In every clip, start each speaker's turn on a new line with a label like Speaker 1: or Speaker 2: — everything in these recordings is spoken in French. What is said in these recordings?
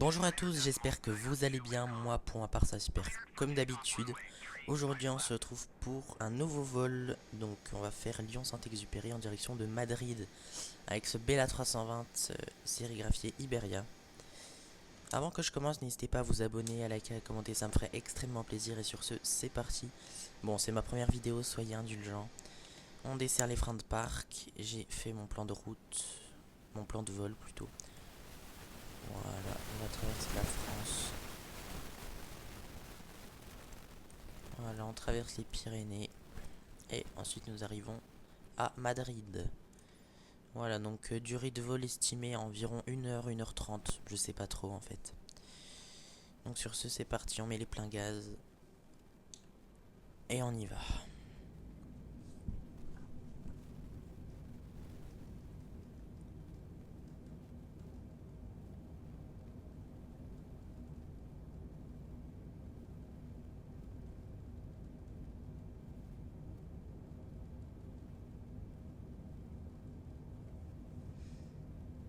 Speaker 1: Bonjour à tous, j'espère que vous allez bien. Moi, pour ma part, ça super comme d'habitude. Aujourd'hui, on se retrouve pour un nouveau vol. Donc, on va faire Lyon-Saint-Exupéry en direction de Madrid avec ce Bella 320 sérigraphié Iberia. Avant que je commence, n'hésitez pas à vous abonner, à liker, à commenter, ça me ferait extrêmement plaisir. Et sur ce, c'est parti. Bon, c'est ma première vidéo, soyez indulgents. On dessert les freins de parc. J'ai fait mon plan de route, mon plan de vol plutôt. Voilà, on va traverser la France. Voilà, on traverse les Pyrénées et ensuite nous arrivons à Madrid. Voilà, donc durée de vol estimée à environ 1h, 1h30, je sais pas trop en fait. Donc sur ce, c'est parti, on met les pleins gaz et on y va.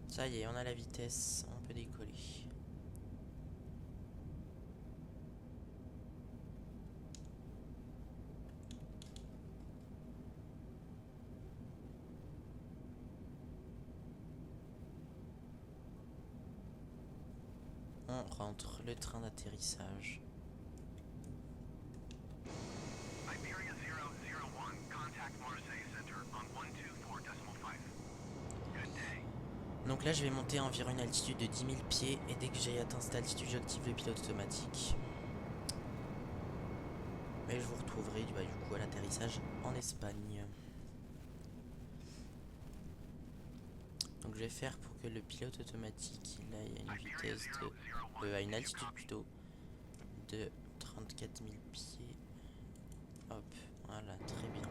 Speaker 1: Ça y est, on a la vitesse, on peut décoller. On rentre le train d'atterrissage. Donc là, je vais monter à environ une altitude de 10 000 pieds et dès que j'ai atteint cette altitude, j'active le pilote automatique. Et je vous retrouverai du coup à l'atterrissage en Espagne. Donc je vais faire pour que le pilote automatique il aille à une vitesse de... à une altitude plutôt de 34 000 pieds. Hop, voilà, très bien.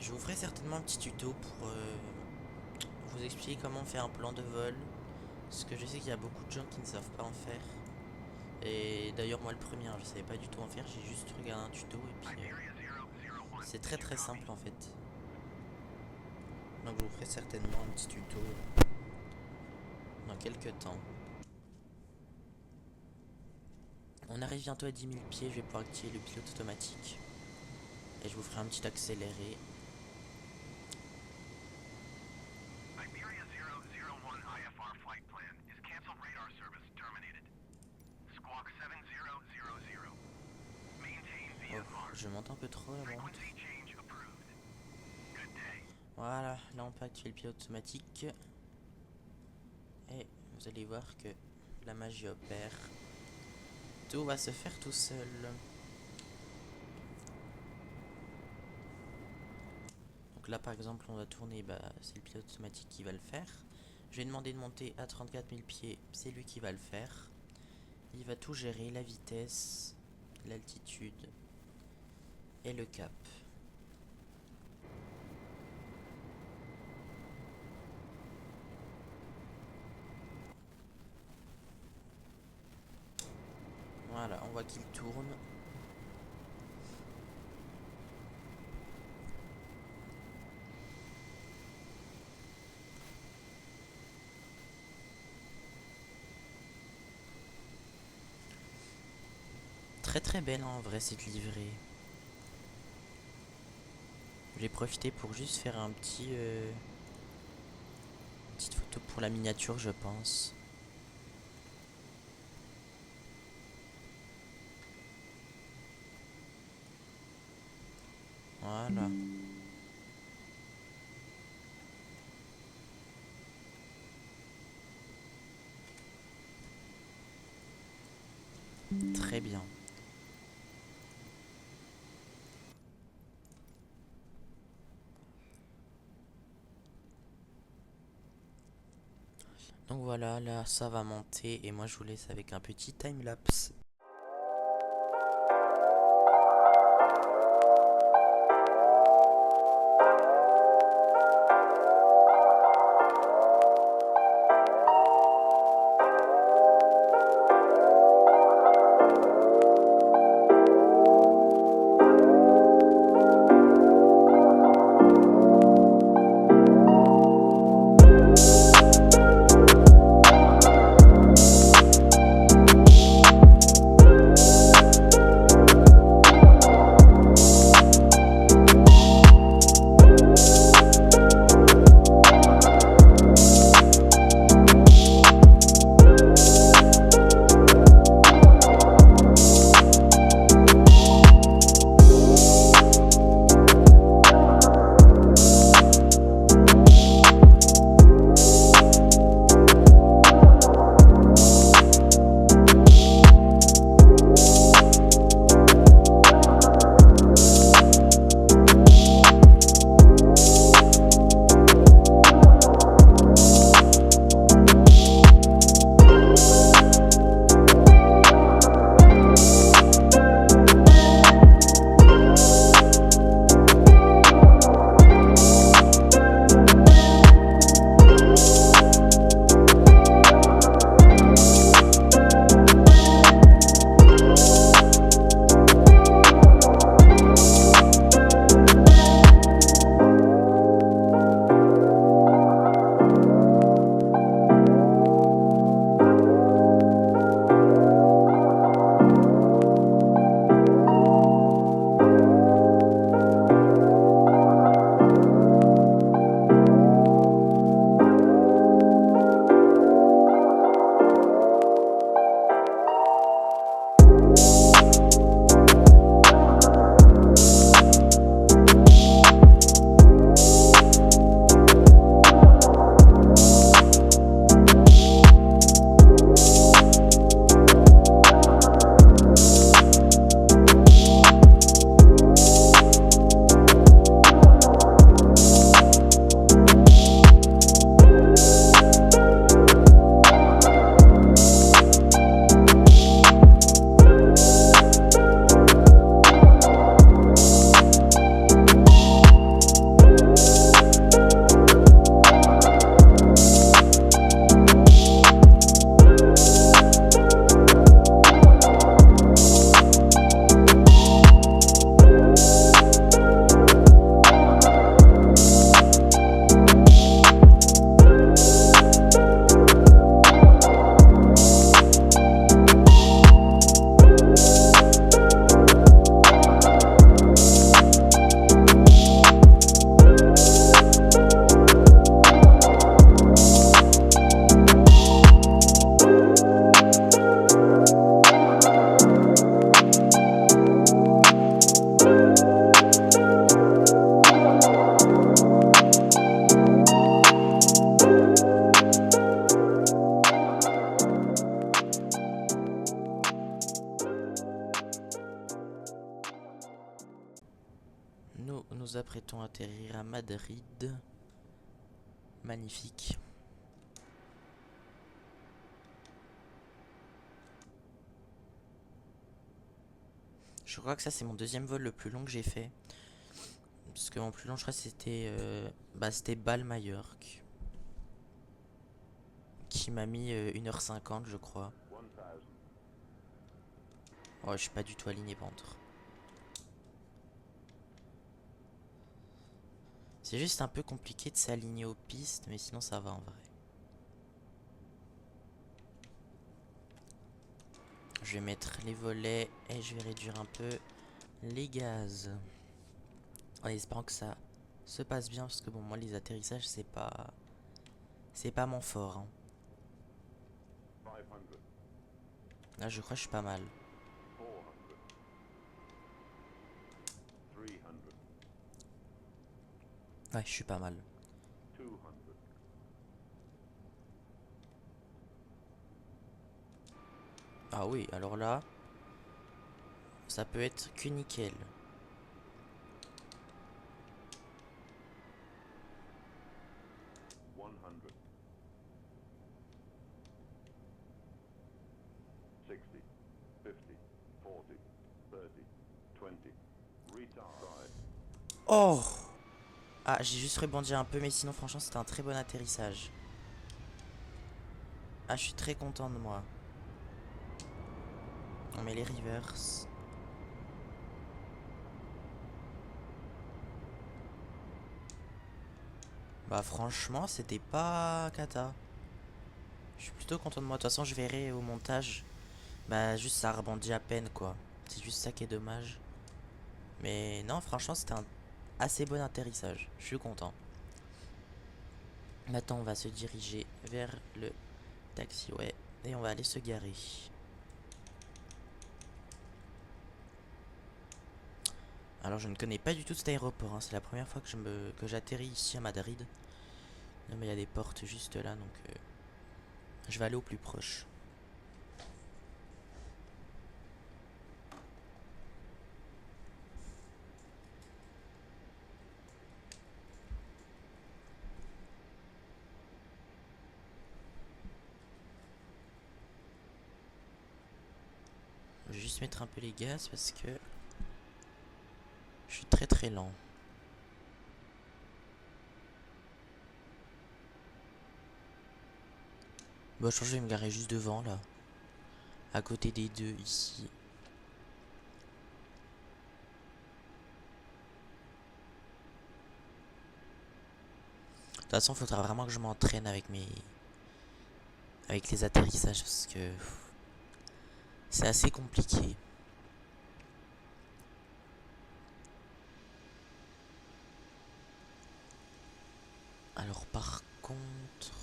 Speaker 1: Je vous ferai certainement un petit tuto pour vous expliquer comment faire un plan de vol. Parce que je sais qu'il y a beaucoup de gens qui ne savent pas en faire. Et d'ailleurs moi le premier, je savais pas du tout en faire, j'ai juste regardé un tuto et puis c'est très très simple en fait. Donc je vous ferai certainement un petit tuto dans quelques temps. On arrive bientôt à 10 000 pieds, je vais pouvoir activer le pilote automatique. Et je vous ferai un petit accéléré. Oh, je monte un peu trop la montre. Voilà, là on peut activer le pilote automatique. Et vous allez voir que la magie opère. Tout va se faire tout seul. Donc là par exemple on va tourner, c'est le pilote automatique qui va le faire. Je vais demander de monter à 34 000 pieds, c'est lui qui va le faire. Il va tout gérer, la vitesse, l'altitude et le cap. Voilà, on voit qu'il tourne. Très très belle en vrai cette livrée. J'ai profité pour juste faire un petite photo pour la miniature je pense. Voilà. Très bien. Donc voilà, là ça va monter et moi je vous laisse avec un petit time-lapse. apprêtons à atterrir à Madrid. Magnifique. Je crois que ça c'est mon deuxième vol le plus long que j'ai fait. Parce que mon plus long je crois c'était Bâle-Majorque. Qui m'a mis 1h50 je crois. Oh, je suis pas du tout aligné ventre. C'est juste un peu compliqué de s'aligner aux pistes, mais sinon ça va en vrai. Je vais mettre les volets et je vais réduire un peu les gaz. En espérant que ça se passe bien, parce que bon, moi les atterrissages c'est pas mon fort. Hein. Là je crois que je suis pas mal. Ouais, je suis pas mal. Ah oui, alors là, ça peut être que nickel. Oh! Ah, j'ai juste rebondi un peu, mais sinon franchement c'était un très bon atterrissage. Ah, je suis très content de moi. On met les reverse. Bah franchement c'était pas cata. Je suis plutôt content de moi. De toute façon je verrai au montage. Bah juste ça rebondit à peine quoi. C'est juste ça qui est dommage. Mais non franchement c'était un assez bon atterrissage. Je suis content. Maintenant on va se diriger vers le taxiway. Et on va aller se garer. Alors je ne connais pas du tout cet aéroport. Hein. C'est la première fois que j'atterris ici à Madrid. Non mais il y a des portes juste là donc je vais aller au plus proche. Je vais juste mettre un peu les gaz parce que je suis très très lent. Bon, je pense que je vais me garer juste devant là. À côté des deux ici. De toute façon, il faudra vraiment que je m'entraîne avec les atterrissages parce que c'est assez compliqué. Alors par contre...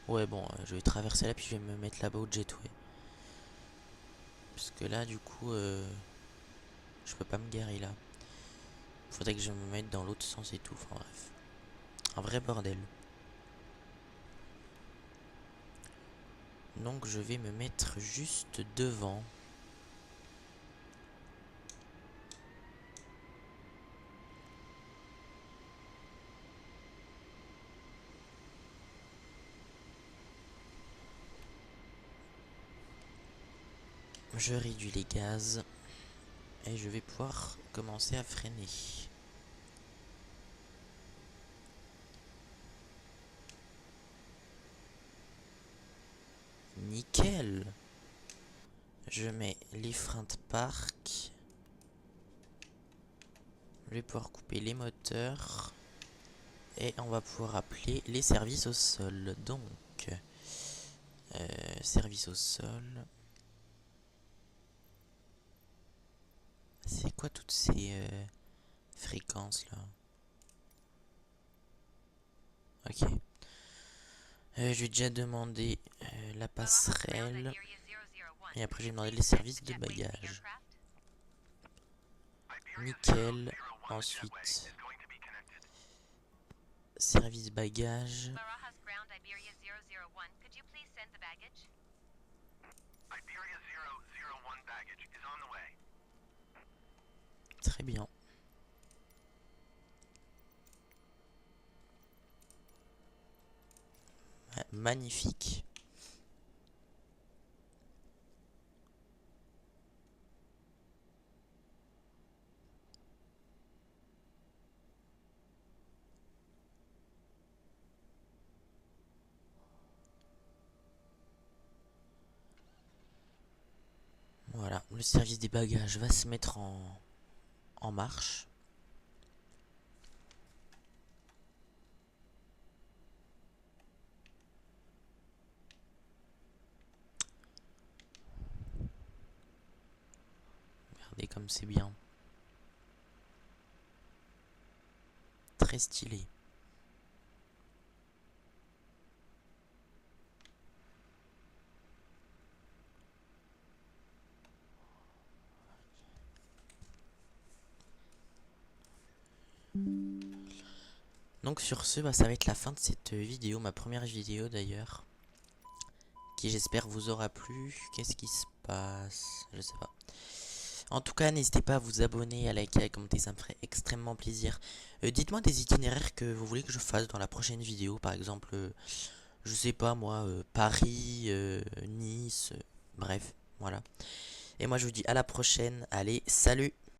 Speaker 1: Ouais bon, je vais traverser là puis je vais me mettre là-bas au jetway. Parce que là du coup, je peux pas me garer là. Faudrait que je me mette dans l'autre sens et tout, enfin bref. Un vrai bordel. Donc je vais me mettre juste devant. Je réduis les gaz. Et je vais pouvoir commencer à freiner. Nickel. Je mets les freins de parc. Je vais pouvoir couper les moteurs. Et on va pouvoir appeler les services au sol. Donc, service au sol. C'est quoi toutes ces fréquences là? Ok. Je vais déjà demander la passerelle. Et après, j'ai demandé les services de bagages. Nickel. Ensuite, service bagages. Très bien. magnifique. Voilà, le service des bagages va se mettre en marche. Regardez comme c'est bien. Très stylé. Donc sur ce, ça va être la fin de cette vidéo, ma première vidéo d'ailleurs, qui j'espère vous aura plu. Qu'est-ce qui se passe? Je sais pas. En tout cas, n'hésitez pas à vous abonner, à liker, à commenter, ça me ferait extrêmement plaisir. Dites-moi des itinéraires que vous voulez que je fasse dans la prochaine vidéo, par exemple, je sais pas moi, Paris, Nice, bref, voilà. Et moi je vous dis à la prochaine, allez, salut!